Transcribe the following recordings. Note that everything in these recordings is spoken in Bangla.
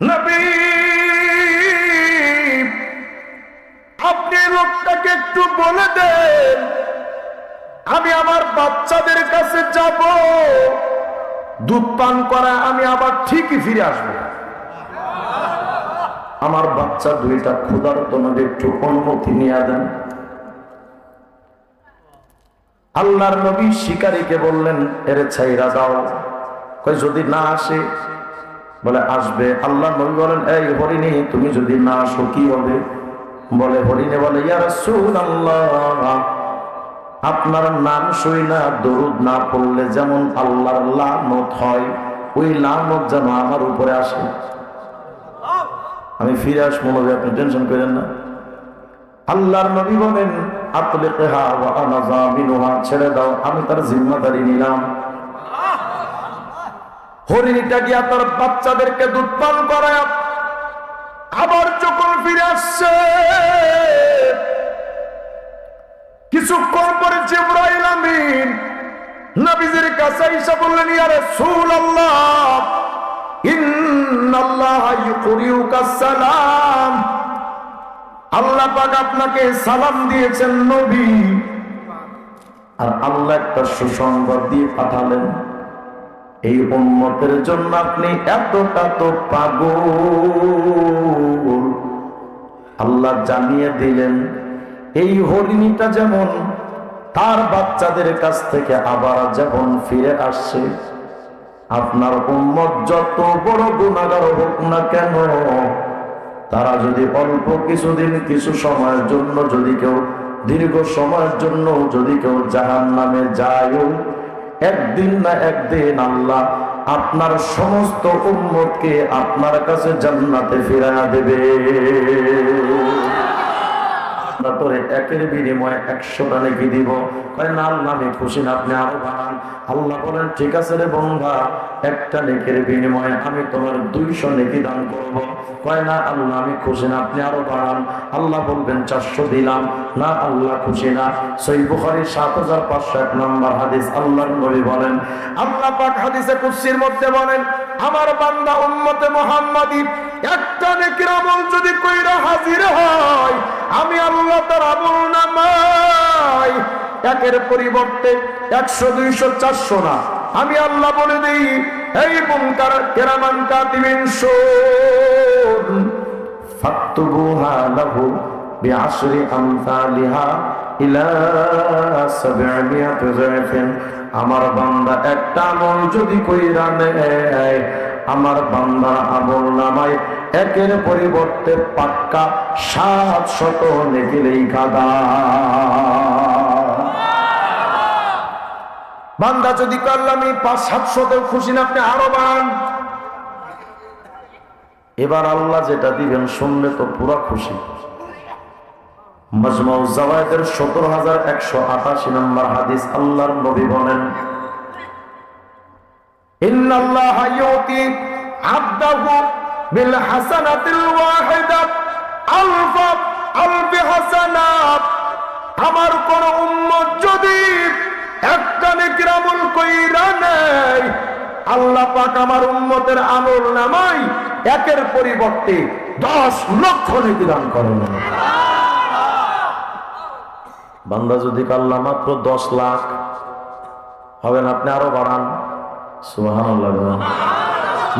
নবী, আপনি লোকটাকে একটু বলে দেন আমি আমার বাচ্চাদের কাছে যাব, দুধ পান করা আমি আবার ঠিকই ফিরে আসবো। আমার বাচ্চা দুইটা ক্ষুধার্ত, নবী একটু অনুমতি নিয়ে দেন। আল্লাহর নবী শিকারীকে বললেন, এরে ছাইরা দাও। কই যদি না আসে? বলে আসবে। আল্লাহর নবী বলেন, এই হরিণী, তুমি যদি না আসো কি হবে? বলে হরিণী বলে, ইয়া রাসূলুল্লাহ, আপনার নাম শুই না দরুদ না পড়লে যেমন আল্লাহর লানত হয়, ওই লানত যেন আমার উপরে আসে। আমি ফিরে আসবো নবী, আপনি টেনশন করেন না। আল্লাহর নবী বলেন, আতলিকহা ওয়া আনা যামিনুহা, ছেড়ে দাও, আমি তার জিম্মাদারি নিলাম। হরিণীটা গিয়া তার বাচ্চাদেরকে দুধ পান করায় আবার যখন ফিরে আসছে, কিছুক্ষণ পরে জিবরাইল আমিন নবীজির কাছে এসে বললেন, ইয়া রাসূলুল্লাহ, ইন্নাল্লাহা ইউকরিউকা সালাম, আল্লাহ পাক আপনাকে সালাম দিয়েছেন নবী। আর আল্লাহ একটা সুসংবাদ দিয়ে পাঠালেন, এই উম্মতের জন্য আপনি এতটা তো পাগল। আল্লাহ জানিয়ে দিলেন, এই হরিণীটা যেমন তার বাচ্চাদের কাছ থেকে আবার যেমন ফিরে আসছে, আপনার উম্মত যত বড় গুনাহগার হোক না কেন, তারা যদি অল্প কিছুদিন কিছু সময়ের জন্য যদি কেউ দীর্ঘ সময়ের জন্য যদি কেউ জাহান্নামে যায়, একদিন না একদিন আল্লাহ আপনার সমস্ত উম্মতকে আপনার কাছে জান্নাতে ফিরিয়ে দেবে। তোরে একের বিনিময়ে 100টা নেকি দিব। কয় না আল্লাহ আমি খুশি না, আপনি আরো বাড়ান। আল্লাহ বলেন, ঠিক আছে রে বান্দা, একটা নেকির বিনিময়ে আমি তোমার 200 নেকি দান করব। কয় না আল্লাহ আমি খুশি না, আপনি আরো বাড়ান। আল্লাহ বলবেন 400 দিলাম। না আল্লাহ খুশি না। সহিহ বুখারী 7501 নম্বর হাদিস। আল্লাহর নবী বলেন, আল্লাহ পাক হাদিসে কুদসির মধ্যে বলেন, আমার বান্দা উম্মতে মুহাম্মাদী একটা নেকির আমল যদি কইরা হাজির হয়, আমি আল্লাহ তার আমল নামায় একের পরিবর্তে 100 200 400 না, আমি আল্লাহ বলে দেই, এই মুনকার কিরামান কাতিবিন শুন ফাকতুবুহা লাহু বিআশরি আমসালিহা ইলা 700 যায়ফিন। আমার বান্দা একটা আমল যদি কইরা নেয়, আমার বান্দার আমল নামায় একের পরিবর্তে পাক্কা 700 নেকি লেখা দাও। বান্দা যদি করলাম আমি 500-700 খুশি না, আপনি আরো বাড়ান। এবার আল্লাহ যেটা দিবেন শুনলে তো পুরা খুশি। মাজমাউ যাওয়ায়েদের 17188 নম্বর হাদিস। আল্লাহর নবী বলেন, ইন্নাল্লাহা ইউতি আবদাহু বিল হাসানাতিল ওয়াহিদা আলফি হাসানাত। আমার কোন উম্মত যদি একটা নেকির আমল কইরা নেয়, আল্লাহ পাক আমার উম্মতের আমল নামায় একের পরিবর্তে 10 লক্ষ নেকি দান করেন। বান্দা যদি আল্লাহ মাত্র 10 লাখ হবে না, আপনি আরো বাড়ান। সুবহানাল্লাহ।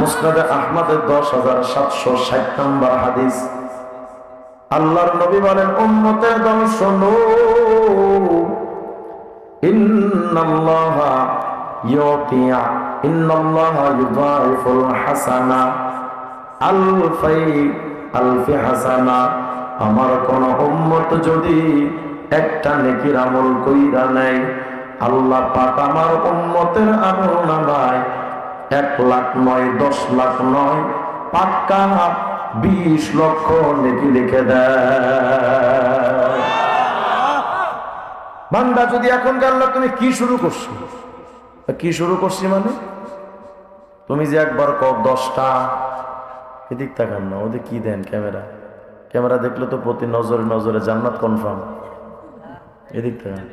মুসনাদে আহমদের 10760 নম্বর হাদিস। আল্লাহর নবী বলেন, উম্মতের দল শোনো, ইন্নাল্লাহা ইউদাইফুল হাসানা আলফি হাসানা। আমার কোন উম্মত যদি একটা নেকির আমল কইরা নেয়, আল্লাহ পাক আমার উম্মতের আমল নামায় 1 লাখ নয়, 10 লাখ নয়, পাক্কা 20 লক্ষ নেকি লিখে দেয়। বান্দা যদি এখন আল্লাহ তুমি কি শুরু করছো, কি শুরু করছি মানে তুমি যে একবার কও 10টা, এদিক তাকান না, ওদের কি দেন ক্যামেরা দেখলে তো প্রতি নজরে নজরে জান্নাত কনফার্ম। এদিক তাকান।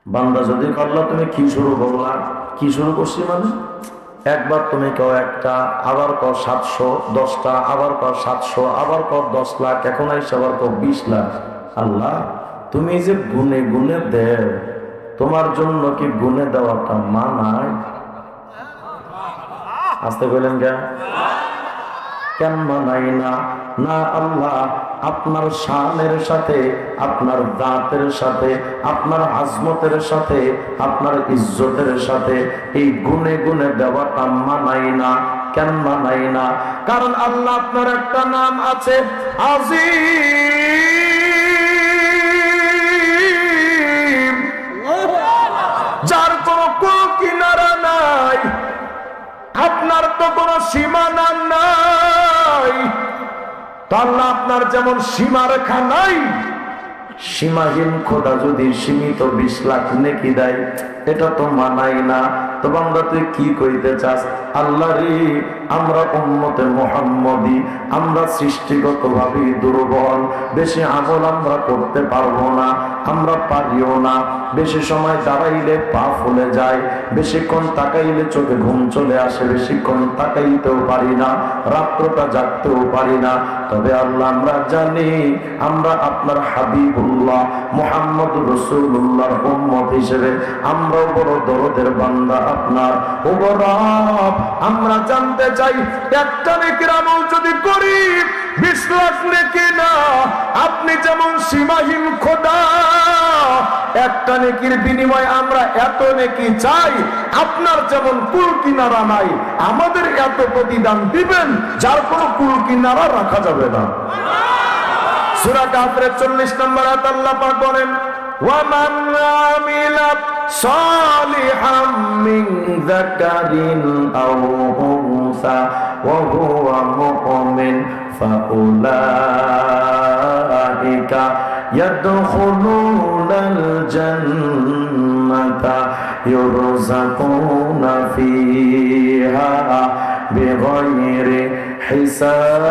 বান্দা যদি আল্লাহ তুমি কি শুরু করলা, কি শুরু করছি মানে একবার তুমি কেউ একটা, আবার কও 700, 10টা, আবার কও 700, আবার কও 10 লাখ, এখন আইসা আবার কও 20 লাখ। আল্লাহ, তুমি যে গুনে গুনে দেও, তোমার জন্য কি গুনে দেওয়াটা মানায়? আসতে কইলেন কেন মানাই না? না আল্লাহ, আপনার শানের সাথে, আপনার দাঁতের সাথে, আপনার আজমতের সাথে, আপনার ইজ্জতের সাথে এই গুনে গুনে দেওয়াটা মানাই না। কেন মানাই না? কারণ আল্লাহ, আপনার একটা নাম আছে আজিম, যার কোনো কিনারা নাই। আপনার তো কোনো সীমানা নাই। তো আল্লাহ, আপনার যেমন সীমারেখা নাই, সীমাহীন খোদা যদি সীমিত 20 লাখ নেকি দেয়, এটা তো মানাই না। তো বান্দা, তুই কি কইতে চাস? আল্লাহ রে, আমরা উম্মতে মুহাম্মদী, আমরা সৃষ্টিগতভাবে দুর্বল, বেশি আমল আমরা করতে পারবো না, আমরা পারিও না। বেশি সময় দাঁড়াইলে পা ফুলে যায়, বেশিক্ষণ তাকাইলে চোখে ঘুম চলে আসে, বেশিক্ষণ তাকাইতেও পারি না, রাত্রটা জাগতেও পারি না। তবে আল্লাহ, আমরা জানি আমরা আপনার হাবিবুল্লাহ মুহাম্মদুর রাসূলুল্লাহর উম্মত হিসেবে আমরাও বড় দরদের বান্দা আপনার। ও রব, আমরা জানতে চাই, একটা নেকির আমল যদি করি 20 লাখ নেকি না, আপনি যেমন সীমাহীন খোদা, একটা নেকির বিনিময়ে আমরা এত নেকি চাই। আপনার যেমন কুল কিনারা নাই, আমাদের এত প্রতিদান দিবেন যার কোনো কুল কিনারা রাখা যাবে না। সূরা কাফিরের 40 নম্বর আয়াত আল্লাহ পাক বলেন, ওয়ামান আমিলা সালিহাম মিন যাকারিন আও উনসা ওয়া হুয়া মুমিন ফাউলাইকা ইয়াদখুলুনাল জান্নাতা ইউরযাকুনা ফিহা বিগাইরি হিসাব।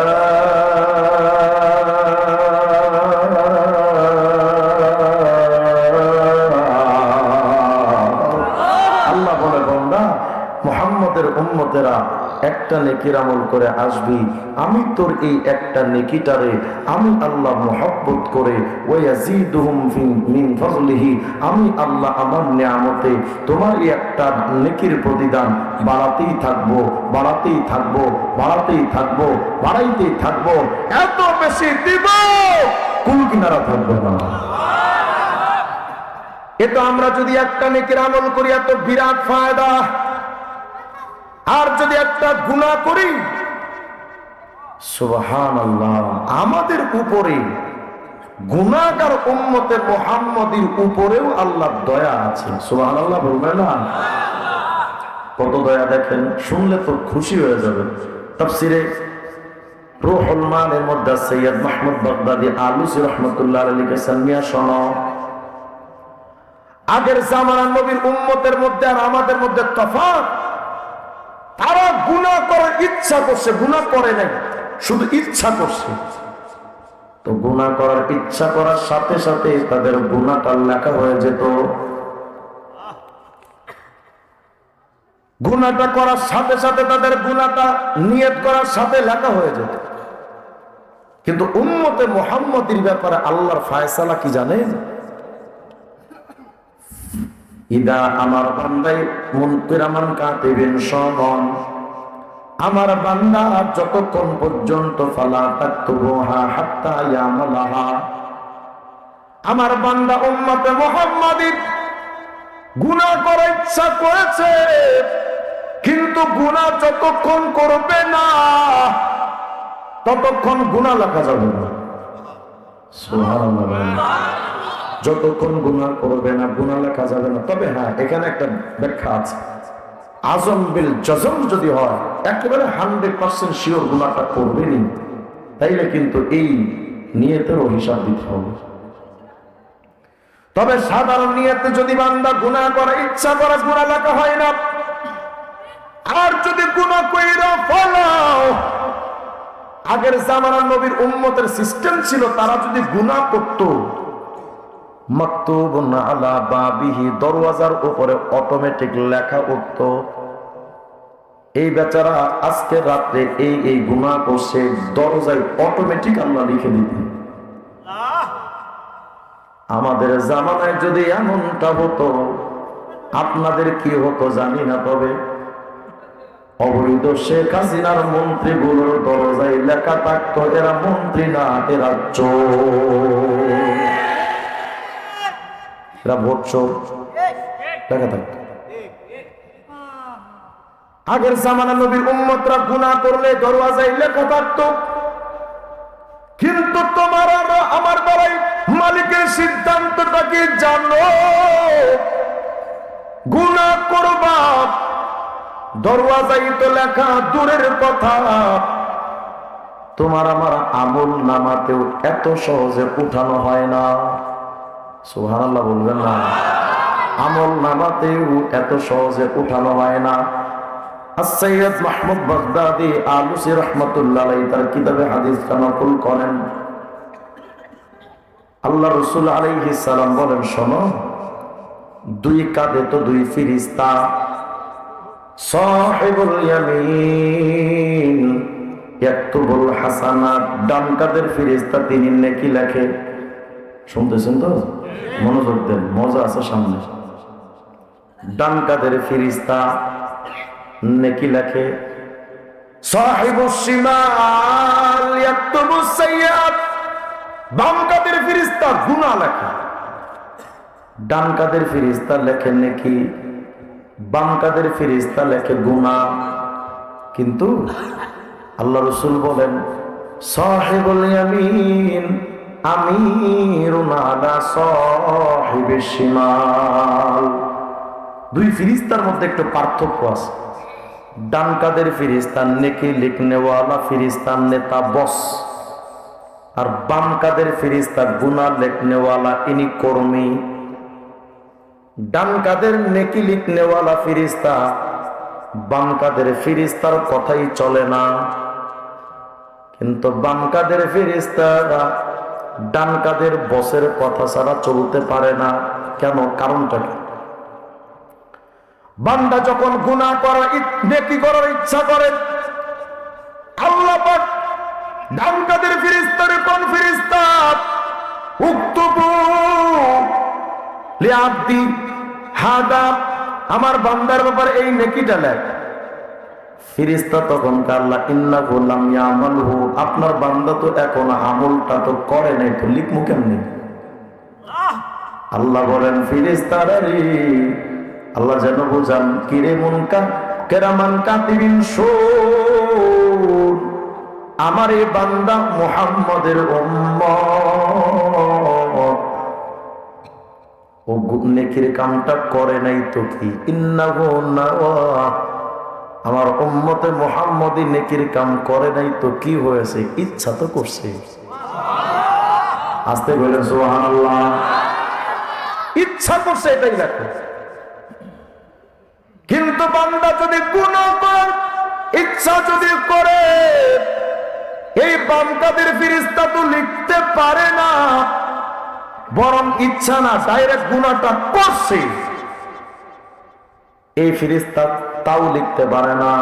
আল্লাহ বলে, বান্দা, মুহাম্মদের উম্মতেরা একটা নেকির আমল করে আসবি, আমি তোর এই একটা নেকিটারে আমি আল্লাহ মুহাব্বত করে ওয়ায়াজিদুহুম মিন ফাযলিহি, আমি আল্লাহ আমার নিয়ামতে তোমার এই একটা নেকির প্রতিদান বাড়াতেই থাকবো, বাড়াতেই থাকবো, বাড়াতেই থাকবো, বাড়াইতেই থাকবো, এত বেশি দিব কুল কিনারা থাকবে না। এটা আমরা যদি একটা নেকির আমল করি, এত বিরাট ফায়দা। আর যদি একটা গুনাহ করি, সুবহানাল্লাহ, আমাদের উপরে গুনাহগার উম্মতে মুহাম্মদীর উপরেও আল্লাহর দয়া আছে। সুবহানাল্লাহ বলবেন না? কত দয়া দেখেন, শুনলে তো খুশি হয়ে যাবে। তাফসিরে রূহুল মানের মধ্যে সৈয়দ মাহমুদ বাগদাদী আলুসি রাহমাতুল্লাহ আলাইহি লিখেছেন, মিয়া শোনো, আগের জামানার নবীর উম্মতের মধ্যে আর আমাদের মধ্যে তফাৎ। তারা গুনাহ করার ইচ্ছা করছে, গুনাহ করে নাই, শুধু ইচ্ছা করছে। তো গুনাহ করার ইচ্ছা করার সাথে সাথে তাদের গুনাহটা লেখা হয়ে যেত, গুনাহটা করার সাথে সাথে তাদের গুনাহটা নিয়ত করার সাথে লেখা হয়ে যেত। কিন্তু উম্মতে মুহাম্মদীর ব্যাপারে আল্লাহর ফায়সালা কি জানেন? ইদা, আমার বান্দাই মুনকিরামান কাতিবিন শোন, আমার বান্দা যতক্ষণ পর্যন্ত ফালা তাকতুবুহা হাত্তা ইয়ামালাহা, আমার বান্দা উম্মতে মুহাম্মাদী গুনাহ করার ইচ্ছা করেছে, কিন্তু গুনাহ যতক্ষণ করবে না ততক্ষণ গুনাহ লেখা যাবে না। সুবহানাল্লাহ। যতক্ষণ গুনাহ করবে না গুনাহ লেখা যাবে না। তবে হ্যাঁ, এখানে একটা ব্যাখ্যা আছে, আজম বিল জজম যদি হয়, একেবারে 100% শিওর গুনাহটা করবেনি, তাইলে কিন্তু এই নিয়তেরও হিসাব দিতে হবে। তবে সাধারণ নিয়তে যদি বান্দা গুনাহ করে, ইচ্ছা করে গুনাহ লেখা হয় না। আর যদি গুনাহ কইরা ফলাও, আগের জামানার নবীর উম্মতের সিস্টেম ছিল, তারা যদি গুনাহ করত, মাকতুবুন আলা বাবিহি, দরওয়াজার উপরে অটোমেটিক লেখা উঠত, এই বেচারা আজকে রাত্রে এই গুনাহ করছে, দরজায় অটোমেটিক আল্লাহ লিখে দিবে। আমাদের জামানায় যদি এমনটা হতো, আপনাদের কি হতো জানি না, তবে অবৈধ শেখ হাসিনার মন্ত্রীগুলোর দরজায় লেখা থাকতো এরা মন্ত্রী না, এরা চোর, এরা ভোট চোর লেখা থাকতো। আগের জামানা নবীর উম্মতরা গুনাহ করলে দরওয়াজায় লেখা থাকতো। কিন্তু তোমার আমার বেলায় মালিকের সিদ্ধান্তটা কি জানো? গুনাহ করবা, দরওয়াজায় তো লেখা দূরের কথা, তোমার আমার আমল নামাতেও এত সহজে উঠানো হয় না। সুবহানাল্লাহ বলবেন না? আমল নামাতেও এত সহজে উঠানো হয় না। সৈয়দ মাহমুদ বাগদাদি আলুসি রহমতুল্লাহ আলাইহি তার কিতাবে হাদিসটা নকল করেন। আল্লাহ রাসূল আলাইহিস সালাম বলেন, শোনো, দুই কাঁধে তো দুই ফেরেশতা, সাহিবুল ইয়ামিন ইয়াকতুবুল হাসানাত, ডান কাঁধের ফেরেশতা তিনি নেকি লেখে। শুনতেছেন তো? মনোযোগ দেন, মজা আছে সামনে। ডান কাঁধের ফেরেশতা নেকি লেখে, সাহিবুস শিমাল ইয়াকতুবুস সাইয়্যাত, বাম কাঁধের ফেরেশতা গুনাহ লেখে। ডান কাঁধের ফেরেশতা লেখে নেকি, বাম কাঁধের ফেরেশতা লেখে গুনাহ। কিন্তু আল্লাহ রাসূল বলেন, সাহিবুল ইয়ামিন আমিরুন আলা সাহিবিশ শিমাল। দুই ফেরেশতার মধ্যে একটু পার্থক্য আছে। ডান কাঁধের ফেরেশতা নেকি লিখনেওয়ালা, ফেরেশতার নেতা, বস। আর বাম কাঁধের ফেরেশতা গুনাহ লিখনেওয়ালা, ইনি কর্মী। ডান কাঁধের নেকি লিখনেওয়ালা ফেরেশতা, বাম কাঁধের ফেরেশতার কথাই চলে না। কিন্তু বাম কাঁধের ফেরেশতারা ডান কাঁধের বসের কথা ছাড়া চলতে পারে না। কেন? কারণটা কি? বান্দা যখন গুনাহ করার নেকি করার ইচ্ছা করে, আল্লাহ পাক ডান কাঁধের ফেরেশতার কোন ফেরেশতা উক্তুবু লিআবদি হাদা, আমার বান্দার ব্যাপারে এই নেকিটা লেখ। ফেরেশতা তখন আল্লাহ ইন্নাহু লাম ইয়ামালহু, আপনার বান্দা তো এখন আমলটা তো করে নাই, তো লিখমু কেমনে? আল্লাহ বলেন, ফেরেশতারা রে, আল্লাহ যেন বুঝান, কিরে মুনকার কেরামান কাতিবিন, শোন, আমার এই বান্দা মুহাম্মদের উম্মত, ও নেকির কামটা করে নাই তো কি? ইন্নাহু নাওয়া, আমার উম্মতে মুহাম্মদী নেকির কাম করে নাই তো কি হয়েছে? ইচ্ছা তো করছে। আস্তে বলেন সুবহানাল্লাহ। ইচ্ছা করছে, এটাই দেখো। কিন্তু বান্দা যদি গুনাহ করে, ইচ্ছা যদি করে, এই বাম কাঁধের ফেরেশতা তো লিখতে পারে না, বরং ইচ্ছা না, ডাইরেক্ট গুনাহটা করছে, এই ফেরেশতা তাও লিখতে পারে না।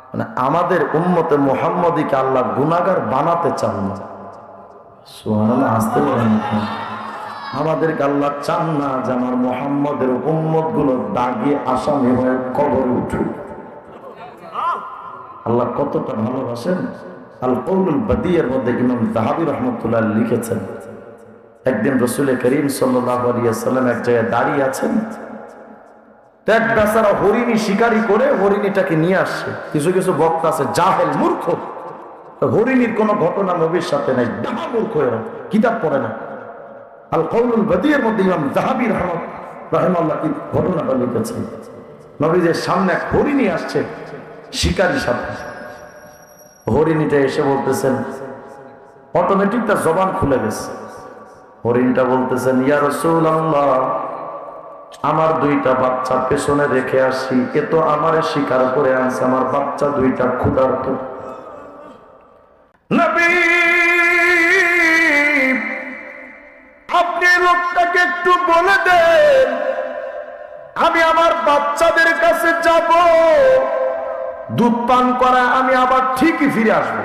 মানে আমাদের উম্মতে মুহাম্মদীকে আল্লাহ গুনাহগার বানাতে চান না। সুবহানাল্লাহ, আসতে বলেন। আমাদেরকে আল্লাহ চান না যে আমার মুহাম্মদের উম্মত গুলো দাগিয়ে আসামি হয়ে কবরে উঠুক। আল্লাহ কতটা ভালোবাসেন। আল কৌলুল বাদিয়ের মধ্যে ইমাম যাহাবী রাহমাতুল্লাহ লিখেছেন, একদিন রাসূল করিম সাল্লাল্লাহু আলাইহি ওয়াসাল্লাম এক জায়গায় দাঁড়িয়ে আছেন, এক বেচারা হরিণী শিকারি করে হরিণীটাকে নিয়ে আসছে। কিছু কিছু বক্তা আছে জাহেল, মূর্খ, হরিণীর কোনো ঘটনা নবীর সাথে নাই, ডাহা মূর্খ, এরা কিতাব পড়ে না। আল কৌলুল বাদিয়ের মধ্যে ইমাম যাহাবী রাহিমাহুল্লাহ কি ঘটনাটা লিখেছেন। নবীদের সামনে এক হরিণী আসছে শিকারি সাথে। হরিণীটা এসে বলতেছেন, অটোমেটিক তার জবান খুলে গেছে। হরিণটা বলতেছেন, ইয়া রাসূলুল্লাহ, আমার দুইটা বাচ্চা পেছনে রেখে আসি, এ তো আমারে শিকার করে আনছে, আমার বাচ্চা দুইটা ক্ষুধার্ত। নবী, আপনি লোকটাকে একটু বলে দেন, আমি আমার বাচ্চাদের কাছে যাব, দুধ পান করা, আমি আবার ঠিকই ফিরে আসবো।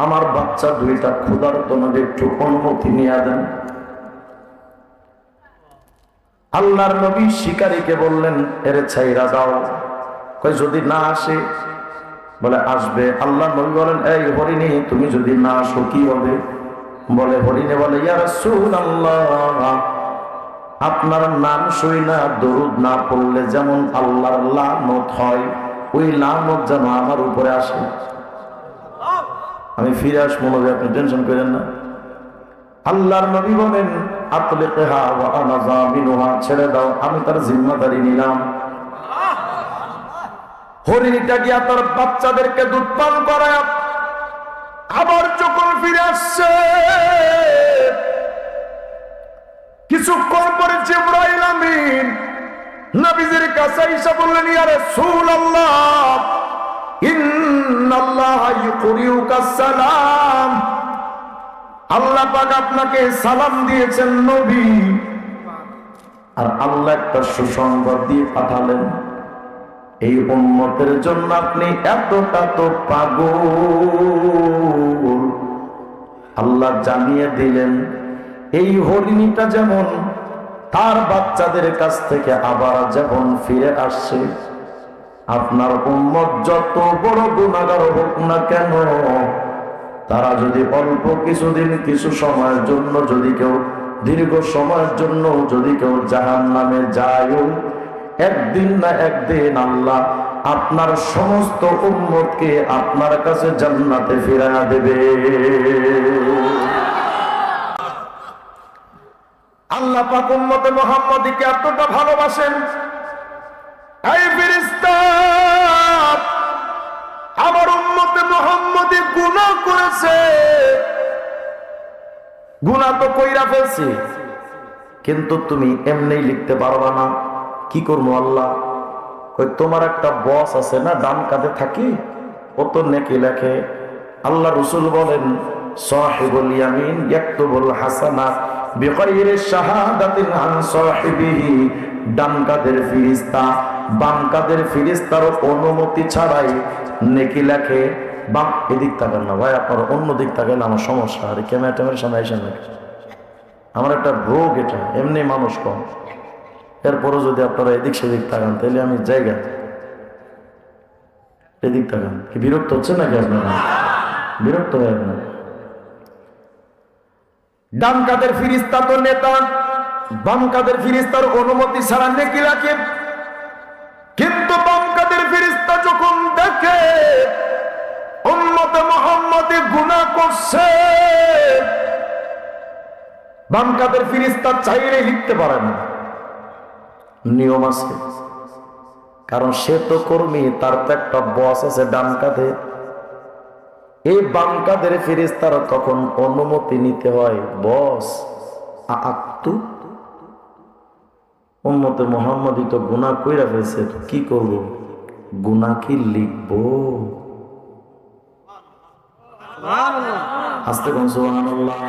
আমার বাচ্চা দুইটা ক্ষুধার্ত, নবী একটু অনুমতি নিয়ে দেন। আল্লাহর নবী শিকারীকে বললেন, এরে ছাইরা দাও। কই যদি না আসে? বলে আসবে। আল্লাহর নবী বলেন, এই হরিণী, তুমি যদি না আসো কি হবে? বলে হরিণে বলে, ইয়া রাসূলুল্লাহ, আপনার নাম শুই না দরুদ না পড়লে যেমন আল্লাহর লানত হয়, ওই লানত যেন আমার উপরে আসে। আমি ফিরে আসবো নবী, আপনি টেনশন করেন না। আল্লাহর নবী বলেন, আতলিকহা ওয়া আনা যামিনুহা, ছেড়ে দাও, আমি তার জিম্মাদারি নিলাম। হরিণীটা গিয়া তার বাচ্চাদেরকে দুধ পান করায় আবার যখন ফিরে আসছে, কিছুক্ষণ পরে জিবরাইল আমিন নবীজির কাছে এসে বললেন, ইয়া রাসূলুল্লাহ, ইন্নাল্লাহা ইউকরিউকা সালাম, আল্লাহ পাক আপনাকে সালাম দিয়েছেন নবী। আর আল্লাহ একটা সুসংবাদ দিয়ে পাঠালেন, এই উম্মতের জন্য আপনি এতটা তো পাগল। আল্লাহ জানিয়ে দিলেন, এই হরিণীটা যেমন তার বাচ্চাদের কাছ থেকে আবার যেমন ফিরে আসছে, আপনার উম্মত যত বড় গুনাহগার হোক না কেন, তারা যদি অল্প কিছুদিন কিছু সময়ের জন্য যদি কেউ দীর্ঘ সময়ের জন্য যদি কেউ জাহান্নামে যায়, একদিন না একদিন আল্লাহ আপনার সমস্ত উম্মতকে আপনার কাছে জান্নাতে ফিরিয়ে দেবে। আল্লাহ পাক উম্মতে মুহাম্মাদীকে এতটা ভালোবাসেন, এই ফেরেশতা আমার উম্মতে মুহাম্মাদী গুনাহ করেছে, গুনাহ তো কইরা ফেলছে, কিন্তু তুমি এমনি লিখতে পারবা না। কি করবো আল্লাহ? কই তোমার একটা বস আছে না ডান কাঁধে থাকে, ও তো নেকি লেখে। আল্লাহ রাসূল বলেন, সাহিবুল ইয়ামিন ইয়াকতুবুল হাসানাত বিগাইরি শাহাদাতিন আন সাহিবিহি, ডান কাঁধের ফেরেশতা বাম কাঁধের ফেরেশতার অনুমতি ছাড়াই নেকি লেখে। বাম এদিক তাকান না ভাই, আপনার অন্য দিক তাকালে আমার সমস্যা। আর ক্যামেরার সামনে আইসেন না, আমার একটা রোগ এটা, এমনি মানুষ কম, এরপরও যদি আপনারা এদিক সেদিক তাকান তাহলে আমি জায়গা। এদিক তাকান, কি বিরক্ত হচ্ছে নাকি আপনারা? বিরক্ত হয় না? ডান কাঁধের ফেরেশতা তো নেতা, বাম কাঁধের ফেরেশতার অনুমতি ছাড়া নেকি লেখে। কিন্তু বাম কাঁধের ফেরেশতা যখন দেখে উম্মতে মুহাম্মাদী গুনাহ করছে, বাম কাঁধের ফেরেশতা চাইলে লিখতে পারে না, নিয়ম আছে। কারণ সে তো কর্মী, তার তো একটা বস আছে ডান কাঁধে। এই বাম কাঁধের ফেরেশতার তখন অনুমতি নিতে হয়, বস আক্তু উম্মতে মুহাম্মাদী তো গুনাহ কইরা ফেলছে, কি করব? গুনাহ কি লিখবো? আস্তে কোন সুবহানাল্লাহ।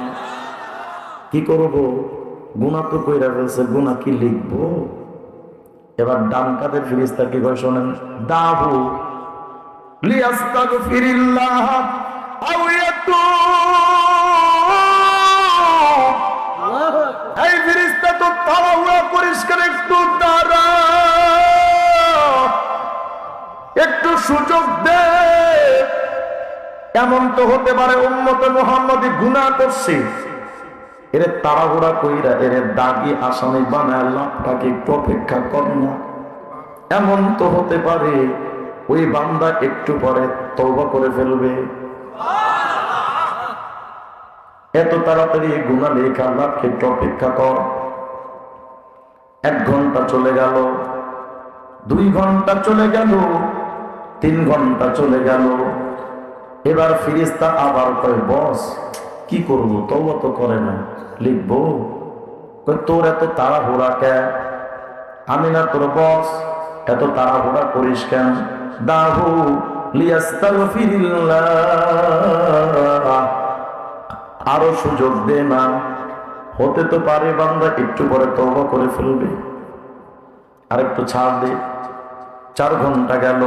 কি করব? গুনাহ তো কইরা ফেলছে, গুনাহ কি লিখবো? এবার ডান কাঁধের ফেরেশতা কি কয় শোনেন, দাহু লিয়াস্তাগফিরিল্লাহ আও ইয়াতুব। এই ফেরেশতা তো তাড়াহুড়া পরিষ্কার, একটু দাঁড়া, একটু সুযোগ দে। এমন তো হতে পারে উম্মতে মুহাম্মাদী গুনাহ করছে, এর তাড়াহুড়া কইরা এর দাগি আসামি বানায় লাভটাকে একটু অপেক্ষা কর না। এমন তো হতে পারে ওই বান্দা একটু পরে তওবা করে ফেলবে। এত তাড়াতাড়ি গুনাহ লেখা লাভকে একটু অপেক্ষা কর। 1 ঘন্টা চলে গেল, 2 ঘন্টা চলে গেল, 3 ঘন্টা চলে গেল। এবার ফেরেশতা আবার কয়, বস কি করবো? তওবা তো করে না, লিখবো? তোর এত তাড়াহুড়া কেন? আমি না তোর বস, এত তাড়াহুড়া করিস কেন? দাহু লিয়াস্তাগফিরিল্লাহ, আরো সুযোগ দে না। হতে তো পারে বান্দা একটু পরে তওবা করে ফেলবে, আর একটু ছাড় দে। 4 ঘন্টা গেল,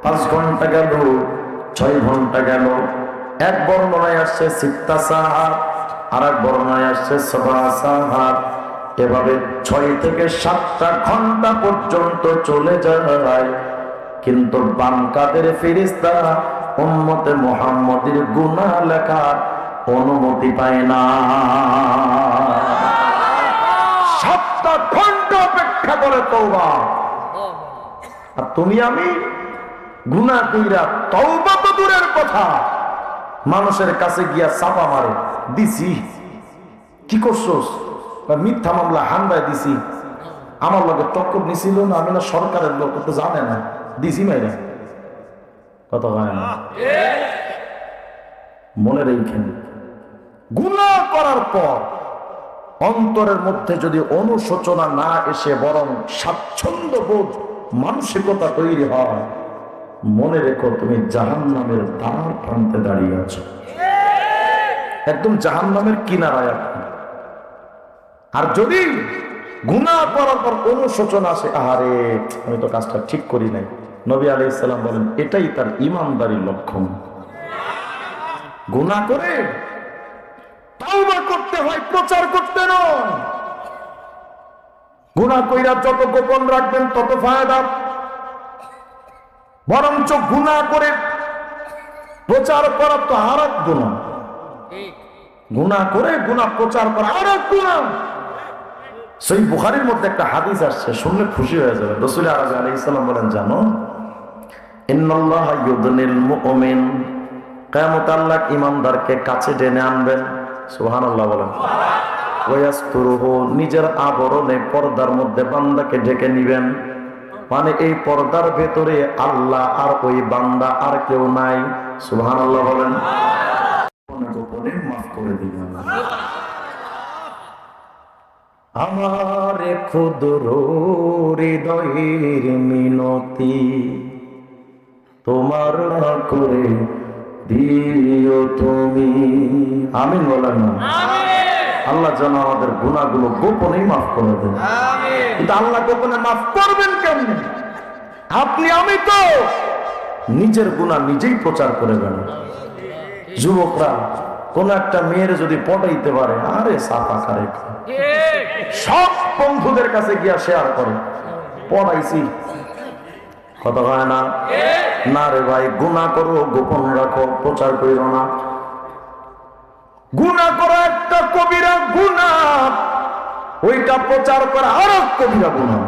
5 ঘন্টা গেল, 6 ঘন্টা গেল। এক বর্ণনায় আসছে 6 সাআত, আর এক বর্ণনায় আসছে 7 সাআত। এভাবে 6 থেকে 7টা ঘন্টা পর্যন্ত চলে যায়, কিন্তু বাম কাদের ফেরেশতা উম্মতে মুহাম্মদের গুনাহ লেখার অনুমতি পায় না। 7টা ঘন্টা অপেক্ষা করে তওবা। আর তুমি আমি গুনাহ কইরা তওবা তো দূরের কথা, মানুষের কাছে গিয়া চাপা মারে দিছি, কি করছস? মিথ্যা মামলা হামলায় দিছি, আমার লগে টক্কর নিছিল না, আমি না সরকারের লোক, তো জানে না, দিছি মাইরা। কথা হয় না? মনে রেখেন, গুনাহ করার পর অন্তরের মধ্যে যদি অনুশোচনা না এসে বরং স্বাচ্ছন্দ্য বোধ মানসিকতা তৈরি হয়, মনে রেখো তুমি জাহান্নামের দ্বার প্রান্তে দাঁড়িয়ে আছো, একদম জাহান্নামের কিনারায়। আর যদি গুনাহ করার পর অনুশোচনা আসে, আহারে আমি তো কাজটা ঠিক করি নাই, নবী আলাইহিস সালাম বলেন এটাই তার ঈমানদারির লক্ষণ। গুনাহ করে তওবা করতে হয়, প্রচার করতে নয়। গুনাহ কইরা যত গোপন রাখবেন তত ফায়দা, বরঞ্চ গুনাহ করে প্রচার করা তো আরেক গুনাহ। গুনাহ করে গুনাহ প্রচার করা আরেক গুনাহ। সেই বুখারীর মধ্যে একটা হাদিস আসছে, শুনলে খুশি হয়ে যাবে। রাসূল আলাইহিস সালাম বলেন, জানো ইন্নাল্লাহা ইউদনিল মুমিন, কিয়ামত আল্লাহ ঈমানদারকে কাছে টেনে আনবেন। সুবহানাল্লাহ বলেন। ওয়ায়াসতুরুহু, নিজের আবরণে পর্দার মধ্যে বান্দাকে ঢেকে নিবেন। মানে এই পর্দার ভেতরে আল্লাহ আর ওই বান্দা আর কেউ নাই। সুবহানাল্লাহ বলেন। গোপনে মাফ করে দিবেন। আমার ক্ষুদ্র হৃদয়ের মিনতি তোমার করে দিও তুমি। আমিন বলেন না? আল্লাহ যেন আমাদের গুনাহগুলো গোপনেই মাফ করে দেন। কিন্তু আল্লাহ গোপনে মাফ করবেন কেমনে? আপনি আমি তো নিজের গুনাহ নিজেই প্রচার করে বেড়ান। যুবকরা কোন একটা মেয়ের যদি পটাইতে পারে, আরে সাফা কারে, সব বন্ধুদের কাছে গিয়া শেয়ার করে, পড়াইছি। কথা হয় না? না রে ভাই, গুনাহ করো গোপন রাখো, প্রচার করো না। গুনাহ করা একটা কবিরা গুনাহ, ওইটা প্রচার করা আরো কবিরা গুনাহ।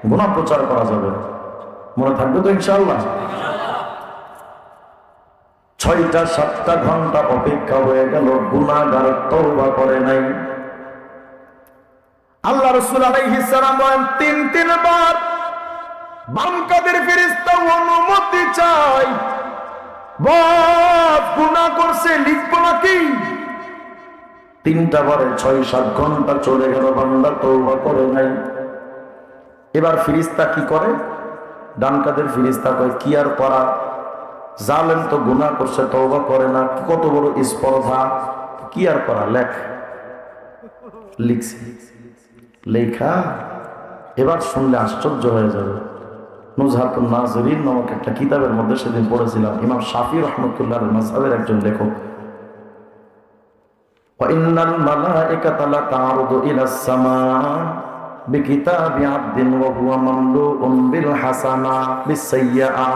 গুনাহ প্রচার করা যাবে, মনে থাকবে তো ইনশাআল্লাহ। 6টা-7টা ঘন্টা অপেক্ষা হয়ে গেল, গুনাহগার তওবা করে নাই। আল্লাহ রাসূল আলাইহিস সালাম বলেন, 3 বার বাম কাদের ফেরেশতা অনুমতি চাই। বাপ গুনাহ করছে, লিখবো নাকি? 3টা বারে 6-7 ঘন্টা চলে গেল, বান্দা তওবা করে নাই। এবার ফেরেশতা কি করে? ডান কাদের ফেরেশতা কয়, কি আর করা, জালেম তো গুনাহ করছে, তওবা করে না, কত বড় স্পর্ধা, কি আর করা, লেখ। লিখছি, লেখা এবার শুনলে আশ্চর্য হয়ে যাবে। নুজহাতুন নাযিরিন নামক একটা কিতাবের মধ্যে সেদিন পড়েছিলাম, ইমাম শাফি রাহমাতুল্লাহ মাযহাবের একজন লেখক, ওয়া ইন্নাল মালায়েকাতা লা তা'রুদু ইলাস সামা বিকিতাবি আবদিন ওয়া হুয়া মামলুউন বিল হাসানা বিস সাইয়্যা